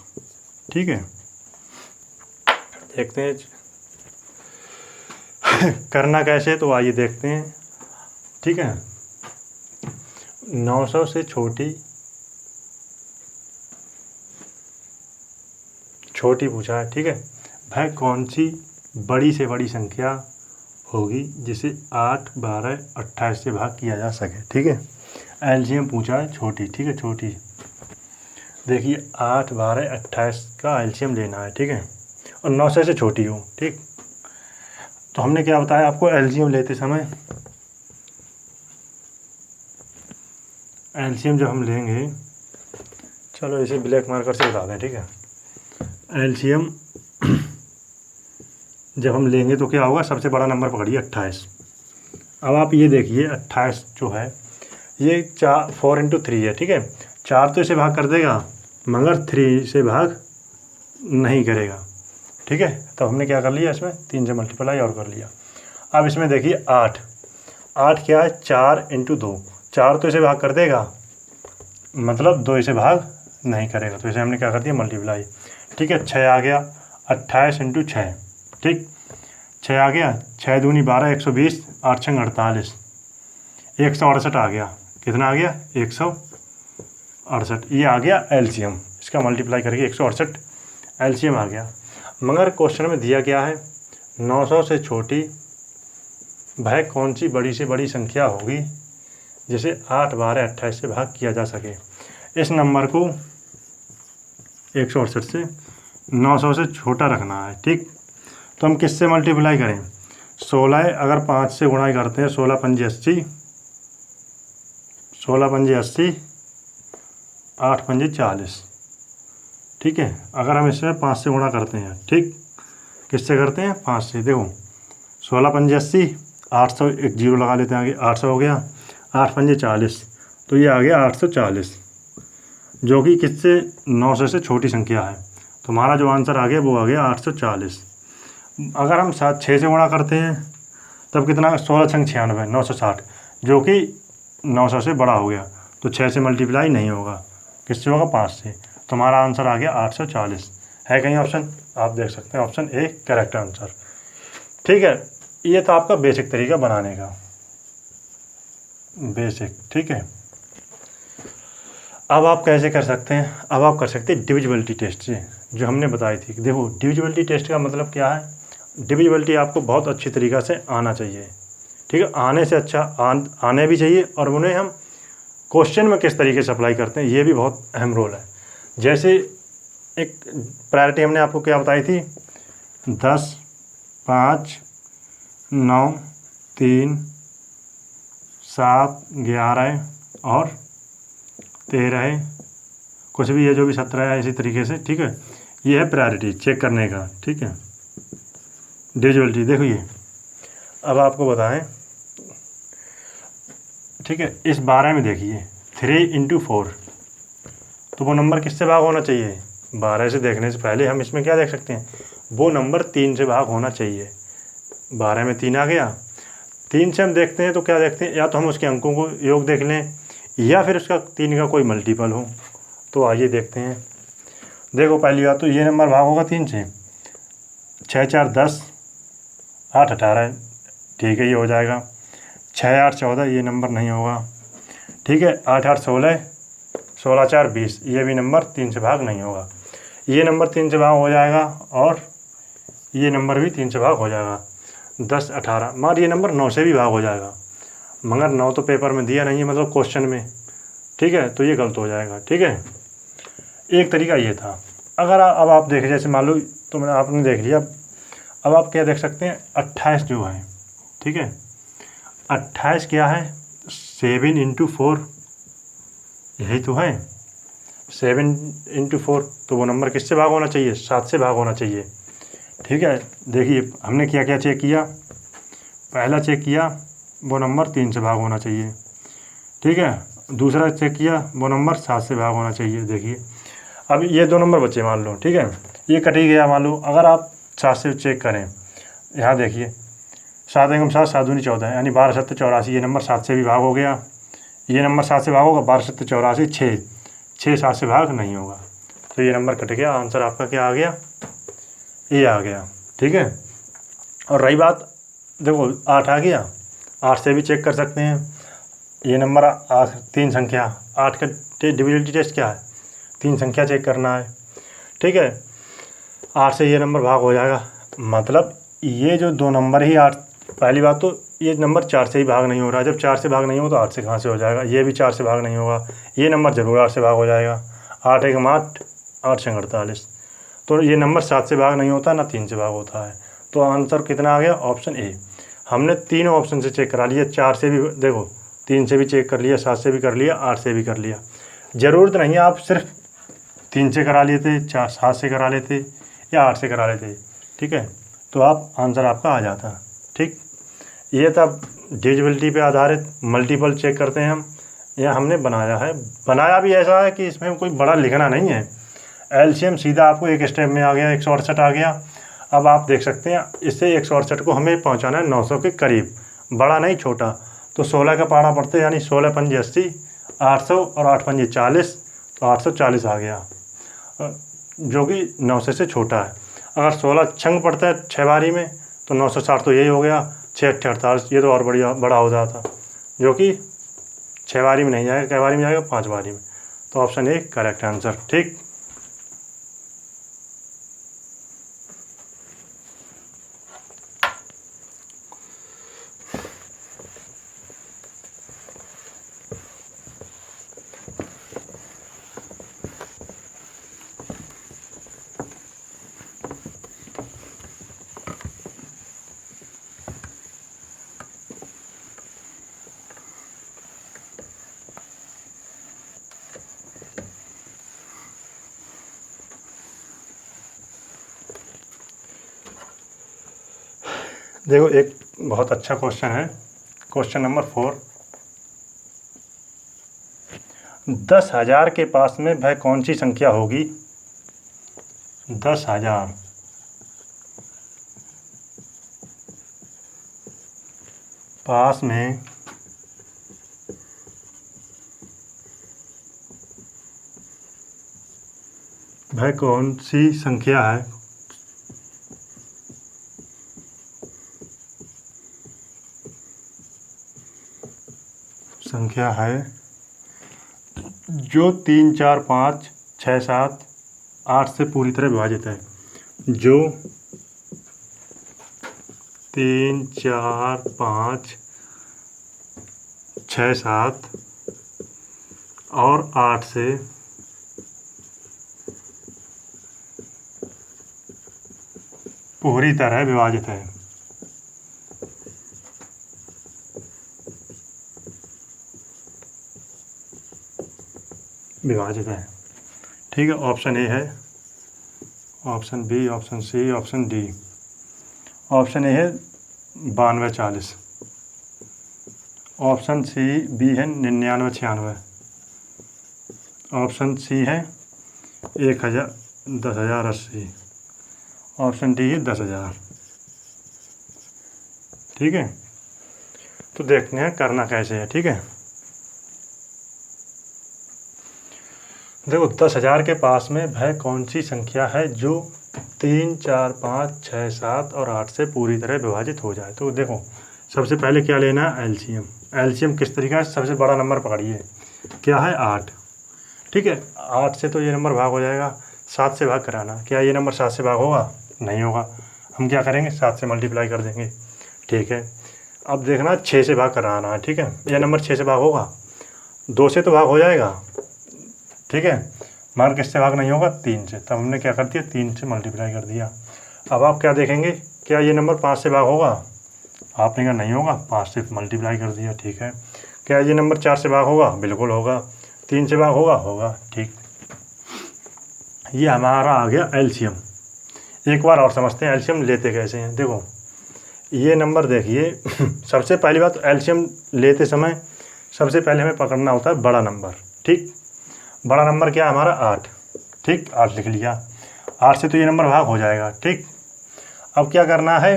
ठीक है, देखते हैं करना कैसे, तो आइए देखते हैं। ठीक है, 900 से छोटी पूछा है। ठीक है, वह कौन सी बड़ी से बड़ी संख्या होगी जिसे 8, 12, 28 से भाग किया जा सके। ठीक है, एलसीएम पूछा है छोटी। ठीक है, छोटी देखिए 8, 12, 28 का एलसीएम लेना है। ठीक है, और 900 से छोटी हो। ठीक, तो हमने क्या बताया आपको एलसीएम लेते समय, एलसीएम जब हम लेंगे, चलो इसे ब्लैक मार्कर से बता दें। ठीक है, एलसीएम जब हम लेंगे तो क्या होगा, सबसे बड़ा नंबर पकड़िए 28। अब आप ये देखिए 28 जो है ये 4 × 3 है। ठीक है, 4 तो इसे भाग कर देगा मगर 3 से भाग नहीं करेगा। ठीक है, तो हमने क्या कर लिया, इसमें 3 से मल्टीप्लाई और कर लिया। अब इसमें देखिए 8 क्या है, 4 × 2, 4 तो इसे भाग कर देगा, मतलब 2 इसे भाग नहीं करेगा, तो इसे हमने क्या कर दिया मल्टीप्लाई। ठीक है, 6 आ गया, 28 × 6, ठीक, 6 आ गया, 6 दूनी 12, 120, 8 छंग 48, 168 आ गया। कितना आ गया? 168। ये आ गया एलसीएम, इसका मल्टीप्लाई करके 168 एलसीएम आ गया। मगर क्वेश्चन में दिया क्या है, 900 से छोटी वह कौन सी बड़ी से बड़ी संख्या होगी जिसे 8, 12, 28 से भाग किया जा सके। इस नंबर को 168 से 900 से छोटा रखना है। ठीक, तो हम किससे मल्टीप्लाई करें? 16 अगर 5 से गुणाई करते हैं, 16 × 5 = 80, 16 × 5 = 80, 8 × 5 = 40। ठीक है, अगर हम इसमें 5 से गुणा करते हैं, ठीक, किससे करते हैं? 5 से। देखो 16 × 5 = 80, 800, एक जीरो लगा लेते हैं आगे, 800 हो गया, 8 × 5 = 40, तो ये आ गया 840, जो कि किससे? 900 से छोटी संख्या है। तो हमारा जो आंसर आ गया वो आ गया 840। अगर हम 6 से गुणा करते हैं तब कितना? 16 × 6 = 96, 960, जो कि 900 से बड़ा हो गया, तो 6 से मल्टीप्लाई नहीं होगा, किससे होगा? 5 से। तो हमारा आंसर आ गया 840। है कहीं ऑप्शन? आप देख सकते हैं ऑप्शन ए करेक्ट आंसर। ठीक है, ये था आपका बेसिक तरीका बनाने का, बेसिक। ठीक है, अब आप कैसे कर सकते हैं? अब आप कर सकते हैं डिविजिबिलिटी टेस्ट से, जो हमने बताई थी। देखो डिविजिबिलिटी टेस्ट का मतलब क्या है, डिविजिबिलिटी आपको बहुत अच्छी तरीक़ा से आना चाहिए। ठीक है, आने से अच्छा आने भी चाहिए, और उन्हें हम क्वेश्चन में किस तरीके से अप्लाई करते हैं ये भी बहुत अहम रोल है। जैसे एक प्रायोरिटी हमने आपको क्या बताई थी, 10, 5, 9, 3, 7, 11 और 13, कुछ भी है जो भी 17 है, इसी तरीके से। ठीक है, ये है प्रायोरिटी चेक करने का। ठीक है, डिविजिबिलिटी देखो ये। अब आपको बताएं, ठीक है, इस 12 में देखिए 3 × 4, तो वो नंबर किससे भाग होना चाहिए? 12 से देखने से पहले हम इसमें क्या देख सकते हैं, वो नंबर 3 से भाग होना चाहिए। 12 में 3 आ गया, 3 से हम देखते हैं तो क्या देखते हैं, या तो हम उसके अंकों को योग देख लें, या फिर उसका 3 का कोई मल्टीपल हो। तो आइए देखते हैं। देखो पहली बात तो ये नंबर भाग होगा 3 से, 6 × 4 = 10, 8 × 18, ठीक है, ये हो जाएगा। 6 × 8 = 14, ये नंबर नहीं होगा। ठीक है, 8 × 8 = 16, 16 × 4 = 20, ये भी नंबर 3 से भाग नहीं होगा। ये नंबर 3 से भाग हो जाएगा, और ये नंबर भी 3 से भाग हो जाएगा। 10, 18, मगर ये नंबर 9 से भी भाग हो जाएगा, मगर 9 तो पेपर में दिया नहीं है, मतलब क्वेश्चन में। ठीक है, तो ये गलत हो जाएगा। ठीक है, एक तरीका ये था। अगर अब आप देखें, जैसे मान लो तो मैंने आपने देख लिया, अब आप क्या देख सकते हैं, 28 जो है, ठीक है, 28 क्या है? 7 × 4, यही तो है, 7 × 4, तो वो नंबर किससे भाग होना चाहिए? 7 से भाग होना चाहिए। ठीक है, देखिए हमने क्या क्या चेक किया। पहला चेक किया, वो नंबर 3 से भाग होना चाहिए। ठीक है, दूसरा चेक किया, वो नंबर 7 से भाग होना चाहिए। देखिए अब ये 2 नंबर बचे मान लो, ठीक है, ये कट ही गया मान लो। अगर आप 7 से चेक करें, यहाँ देखिए 7 × 7 = 7 दूनी 14, यानी 12 × 7 = 84, ये नंबर 7 से भी भाग हो गया। ये नंबर 7 से भाग होगा, 12 × 7 = 84, 6 7 से भाग नहीं होगा, तो ये नंबर कट गया। आंसर आपका क्या आ गया? ये आ गया। ठीक है, और रही बात, देखो 8 आ गया, 8 से भी चेक कर सकते हैं। ये नंबर 3 संख्या, 8 का डिविजिबिलिटी टेस्ट क्या है? 3 संख्या चेक करना है। ठीक है, 8 से ये नंबर भाग हो जाएगा, मतलब ये जो 2 नंबर ही 8, पहली बात तो ये नंबर 4 से ही भाग नहीं हो रहा है। जब 4 से भाग नहीं हो तो 8 से कहाँ से हो जाएगा? ये भी 4 से भाग नहीं होगा, ये नंबर जरूर 8 से भाग हो जाएगा। 8 × 1 = 8, 8 × 6 = 48, तो ये नंबर 7 से भाग नहीं होता, ना 3 से भाग होता है। तो आंसर कितना आ गया? Option A. हमने तीनों ऑप्शन से चेक करा लिया, 4 से भी देखो, 3 से भी चेक कर लिया, 7 से भी कर लिया, 8 से भी कर लिया। ज़रूरत नहीं है आप सिर्फ 3 से करा लेते, 7 से करा लेते, या 8 से करा लेते। ठीक है, तो आप आंसर आपका आ जाता। ठीक, ये था डिविजिबिलिटी पे आधारित मल्टीपल चेक करते हैं हम। यह हमने बनाया है, बनाया भी ऐसा है कि इसमें कोई बड़ा लिखना नहीं है। एलसीएम सीधा आपको एक स्टेप में आ गया, 168 आ गया। अब आप देख सकते हैं, इससे 168 को हमें पहुंचाना है 900 के करीब, बड़ा नहीं छोटा। तो 16 का पहाड़ा पड़ते यानी 16 पंजे 80, 800 और 8 पंजे 40, तो 840 आ गया, जो कि 900 से छोटा है। अगर 16 छंग पड़ता है 6 बारी में तो 960 तो यही हो गया, 6 8 48, ये तो और बड़ा हो जाता, जो कि 6 बारी में नहीं जाएगा, कै बारी में जाएगा, 5 बारी में। तो ऑप्शन ए करेक्ट आंसर। ठीक, देखो एक बहुत अच्छा क्वेश्चन है, क्वेश्चन नंबर 4। 10,000 के पास में वह कौन सी संख्या होगी? 10,000 पास में वह कौन सी संख्या है जो 3 4 5 6 7 8 से पूरी तरह विभाजित है, जो 3 4 5 6 7 और 8 से पूरी तरह विभाजित है। ठीक है, ऑप्शन ए है, option B, option C, option D. Option A है 92 40, ऑप्शन सी बी है 99 96, ऑप्शन सी है 1000 10,000 80, ऑप्शन डी है 10,000। ठीक है, तो देखते हैं करना कैसे है। ठीक है, देखो 10,000 के पास में वह कौन सी संख्या है जो 3 4 5 6 7 और 8 से पूरी तरह विभाजित हो जाए। तो देखो सबसे पहले क्या लेना है, एलसीएम। एलसीएम किस तरीका से, सबसे बड़ा नंबर पकड़िए, क्या है 8। ठीक है, 8 से तो ये नंबर भाग हो जाएगा, 7 से भाग कराना, क्या ये नंबर 7 से भाग होगा? नहीं होगा। हम क्या करेंगे, 7 से मल्टीप्लाई कर देंगे। ठीक है, अब देखना 6 से भाग कराना है। ठीक है, यह नंबर 6 से भाग होगा? 2 से तो भाग हो जाएगा। ठीक है, मगर किससे भाग नहीं होगा? 3 से। तब हमने क्या कर दिया, 3 से मल्टीप्लाई कर दिया। अब आप क्या देखेंगे, क्या ये नंबर 5 से भाग होगा? आपने कहा नहीं होगा, 5 से मल्टीप्लाई कर दिया। ठीक है, क्या ये नंबर 4 से भाग होगा? बिल्कुल होगा। 3 से भाग होगा? होगा। ठीक, ये हमारा आ गया एलसीएम। एक बार और समझते हैं एलसीएम लेते कैसे हैं। देखो ये नंबर देखिए सबसे पहली बात, एलसीएम लेते समय सबसे पहले हमें पकड़ना होता है बड़ा नंबर। ठीक, बड़ा नंबर क्या है हमारा? 8। ठीक, 8 लिख लिया। 8 से तो ये नंबर भाग हो जाएगा। ठीक, अब क्या करना है,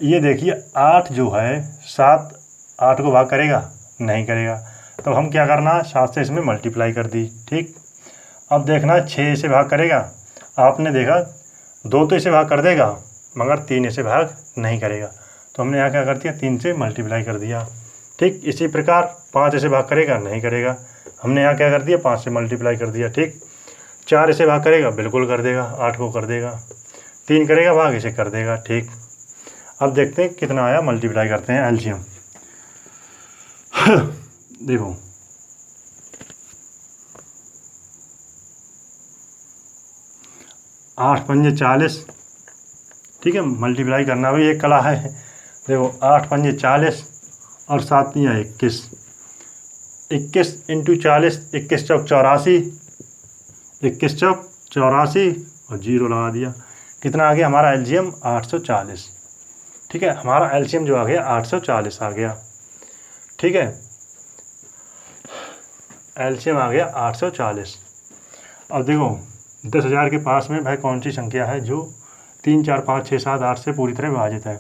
ये देखिए 8 जो है 7 8 को भाग करेगा? नहीं करेगा। तो हम क्या करना है, 7 से इसमें मल्टीप्लाई कर दी। ठीक, अब देखना 6 से भाग करेगा? आपने देखा 2 तो इसे भाग कर देगा, मगर 3 इसे भाग नहीं करेगा। तो हमने यहाँ क्या कर दिया, 3 से मल्टीप्लाई कर दिया। ठीक, इसी प्रकार 5 इसे भाग करेगा? नहीं करेगा। हमने यहाँ क्या कर दिया, 5 से मल्टीप्लाई कर दिया। ठीक, 4 इसे भाग करेगा? बिल्कुल कर देगा, 8 को कर देगा। 3 करेगा भाग, इसे कर देगा। ठीक, अब देखते हैं कितना आया, मल्टीप्लाई करते हैं एलसीएम। देखो 8 पंजे 40। ठीक है, मल्टीप्लाई करना भी एक कला है। देखो 8 पंजे 40 और 7 नहीं 21। 21 इंटू 40, 21 चौक 84, 21 चौक 84 और 0 लगा दिया। कितना आ गया हमारा एलसीएम? 840। ठीक है, हमारा एलसीएम जो आ गया 840 आ गया। ठीक है, एलसीएम आ गया 840। अब देखो 10,000 के पास में भाई कौन सी संख्या है जो 3 4 5 6 7 8 से पूरी तरह विभाजित है।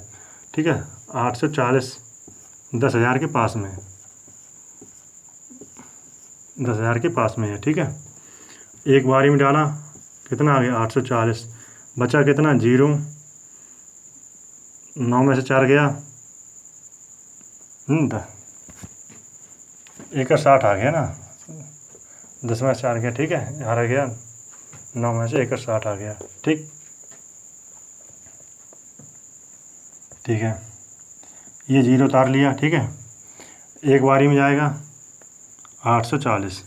ठीक है, 840 10,000 के पास में, 10,000 के पास में है। ठीक है, एक बारी में डाला, कितना आ गया 840, बचा कितना 0, 9 में से 4 गया 1/60 आ गया ना, 10 में से 4 गया। ठीक है, यहाँ रह गया 9 में से 1/60 आ गया। ठीक है, ये 0 उतार लिया। ठीक है, एक बारी में जाएगा 840।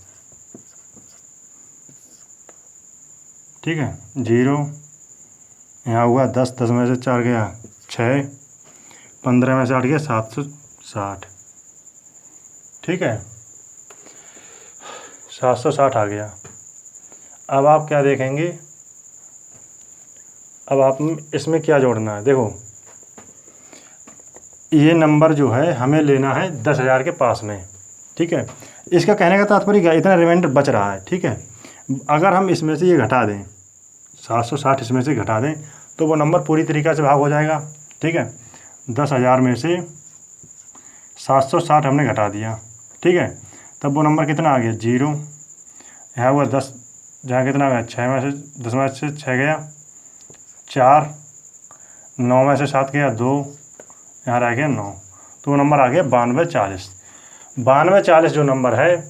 ठीक है, 0 यहाँ हुआ 10, 10 में से 4 गया 6, 15 में से 8 गया 760। ठीक है, 760 आ गया। अब आप क्या देखेंगे, अब आप इसमें क्या जोड़ना है। देखो, ये नंबर जो है हमें लेना है 10,000 के पास में। ठीक है, इसका कहने का तात्पर्य क्या, इतना रिमाइंडर बच रहा है। ठीक है, अगर हम इसमें से ये घटा दें, 760 इसमें से घटा दें, तो वो नंबर पूरी तरीक़ा से भाग हो जाएगा। ठीक है, 10,000 में से 760 हमने घटा दिया। ठीक है, तब वो नंबर कितना आ गया 0, यहाँ हुआ 10, जहाँ कितना आ गया 6 में से 10 में से 6 गया 4, 9 में से 7 गया 2, यहाँ रह गया 9, तो वो नंबर आ गया 9240। 9240 जो नंबर है